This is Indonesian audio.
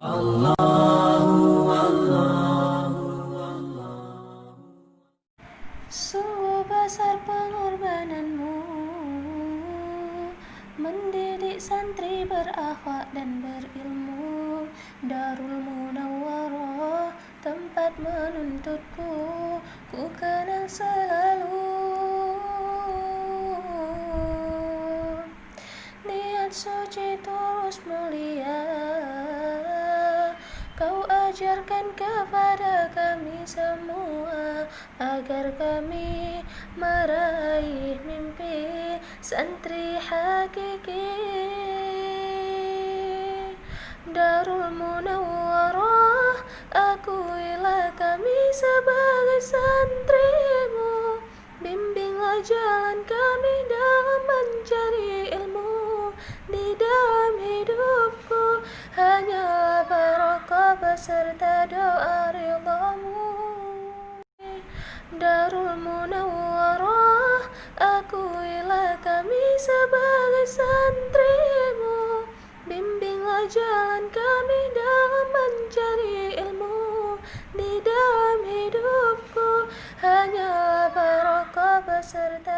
Sungguh besar pengorbananmu mendidik santri berakhlak dan berilmu. Darul Munawwarah tempat menuntutku, ku kenang selalu. Niat suci terus mulia Kau ajarkan kepada kami semua, agar kami meraih mimpi santri hakiki. Darul Munawwarah, akuilah kami sebagai santrimu. Bimbinglah jalan kami dalam mencari ilmu. Di dalam hidupku hanya barokah beserta doa ridhamu. Darul Munawwarah, akuilah kami sebagai santrimu. Bimbinglah jalan kami dalam mencari ilmu. Di dalam hidupku hanya barokah beserta